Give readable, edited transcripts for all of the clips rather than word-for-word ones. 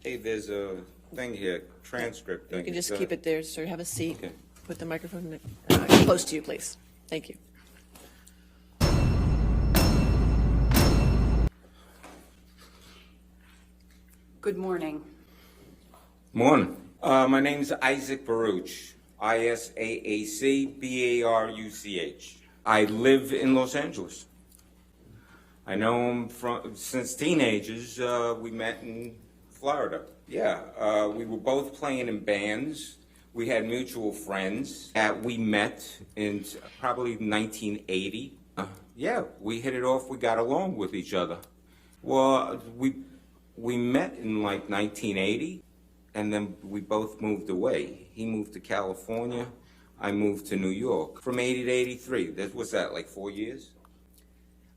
Hey, there's a thing here, transcript thing. You can just keep it there, sir. Have a seat. Okay. Put the microphone close to you, please. Thank you. Good morning. Morning. My name's Isaac Baruch, Isaac Baruch. I live in Los Angeles. I know him since teenagers. We met in Florida. Yeah, we were both playing in bands. We had mutual friends that we met in probably 1980. Yeah, we hit it off. We got along with each other. Well, we met in like 1980, and then we both moved away. He moved to California. I moved to New York from 80 to 83. What's that, like 4 years?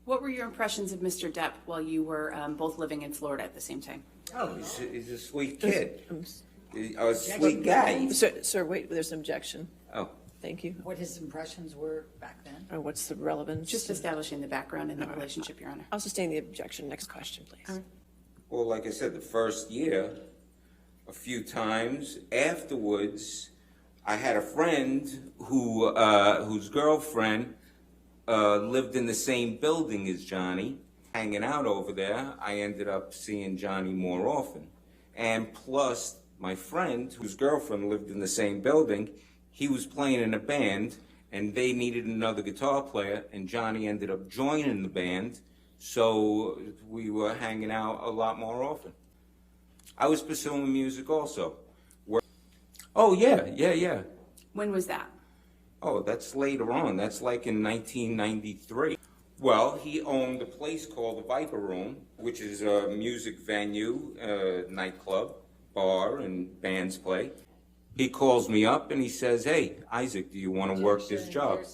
What were your impressions of Mr. Depp while you were both living in Florida at the same time? Oh, he's a sweet kid. A sweet guy. Sir, wait, there's an objection. Oh. Thank you. What his impressions were back then? Or what's the relevance? Just establishing the background and the relationship, Your Honor. I'll sustain the objection. Next question, please. Well, like I said, the first year, a few times. Afterwards, I had a friend whose girlfriend lived in the same building as Johnny, hanging out over there. I ended up seeing Johnny more often. And plus, my friend, whose girlfriend lived in the same building, he was playing in a band, and they needed another guitar player, and Johnny ended up joining the band, so we were hanging out a lot more often. I was pursuing music also. Oh, yeah. When was that? Oh, that's later on. That's like in 1993. Well, he owned a place called the Viper Room, which is a music venue, nightclub, bar, and bands play. He calls me up and he says, "Hey, Isaac, do you want to work this job?"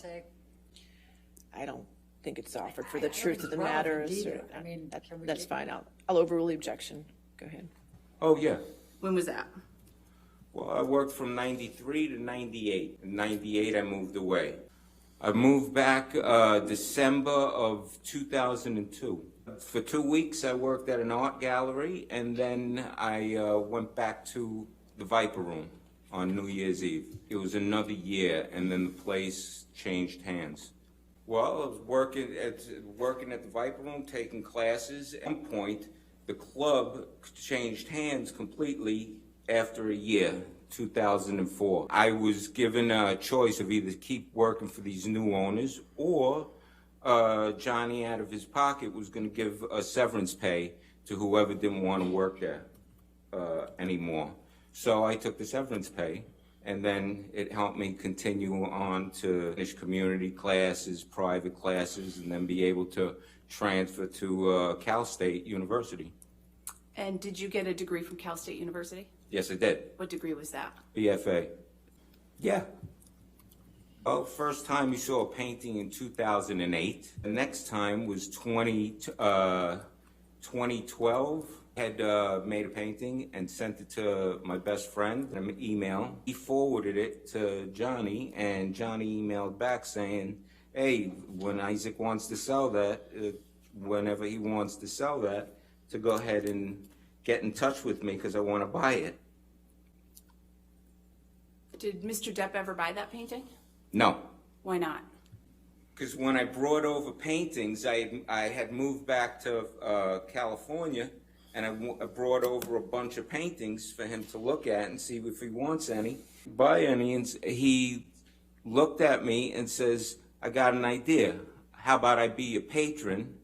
I don't think it's offered for the truth of the matter. Sir. I mean, that's fine. I'll overrule the objection. Go ahead. Oh, yeah. When was that? Well, I worked from 93 to 98. In 98, I moved away. I moved back December of 2002. For 2 weeks, I worked at an art gallery, and then I went back to the Viper Room on New Year's Eve. It was another year, and then the place changed hands. Well, I was working at the Viper Room, taking classes. At one point, the club changed hands completely after a year, 2004. I was given a choice of either keep working for these new owners or Johnny, out of his pocket, was going to give a severance pay to whoever didn't want to work there anymore. So I took the severance pay, and then it helped me continue on to finish community classes, private classes, and then be able to transfer to Cal State University. And did you get a degree from Cal State University? Yes, I did. What degree was that? BFA. Yeah. Well, first time you saw a painting in 2008. The next time was 2012. Had made a painting and sent it to my best friend in an email. He forwarded it to Johnny, and Johnny emailed back saying, "Hey, when Isaac wants to sell that, whenever he wants to sell that, to go ahead and get in touch with me because I want to buy it." Did Mr. Depp ever buy that painting? No. Why not? Because when I brought over paintings, I had moved back to California, and I brought over a bunch of paintings for him to look at and see if he wants any, buy any. And he looked at me and says, "I got an idea. How about I be a patron,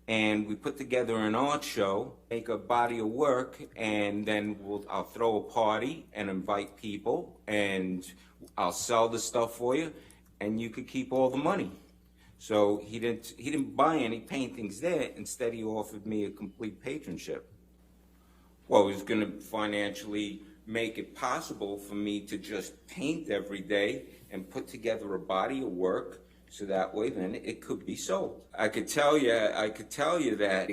and we put together an art show, make a body of work, and then I'll throw a party and invite people, and I'll sell the stuff for you, and you could keep all the money." So he didn't buy any paintings there. Instead, he offered me a complete patronship. Well, he was going to financially make it possible for me to just paint every day and put together a body of work, so that way then it could be sold. I could tell you that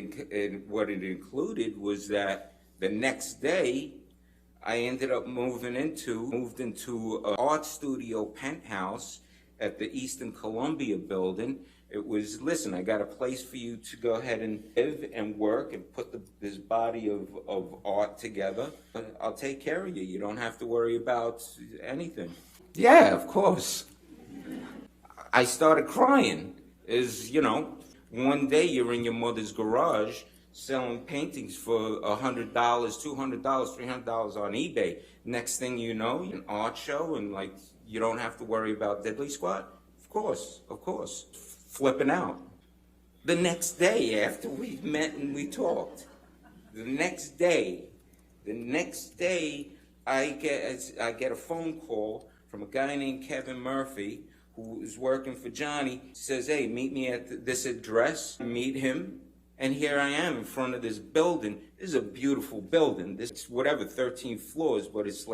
what it included was that the next day I ended up moved into an art studio penthouse at the Eastern Columbia building, It was, listen, I got a place for you to go ahead and live and work and put this body of art together. I'll take care of you. You don't have to worry about anything. Yeah, of course. I started crying. One day you're in your mother's garage selling paintings for $100, $200, $300 on eBay. Next thing you know, an art show, and you don't have to worry about diddly squat. Of course. Flipping out. The next day after we met and we talked, the next day, I get a phone call from a guy named Kevin Murphy, who is working for Johnny. He says, hey, meet me at this address. Meet him. And here I am in front of this building. This is a beautiful building. This is 13 floors, but it's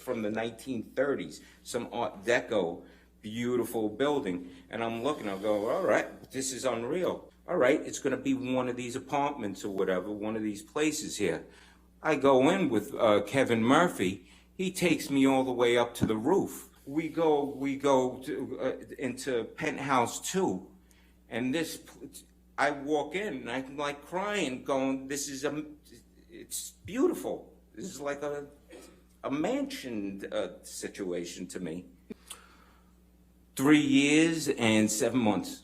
from the 1930s, some Art Deco, beautiful building. And I'm looking, I'll go, all right, this is unreal. All right, it's going to be one of these apartments or whatever, one of these places here. I go in with Kevin Murphy. He takes me all the way up to the roof. We go into penthouse 2, and I walk in and I'm crying, going, it's beautiful. This is like a mansion situation to me. 3 years and 7 months.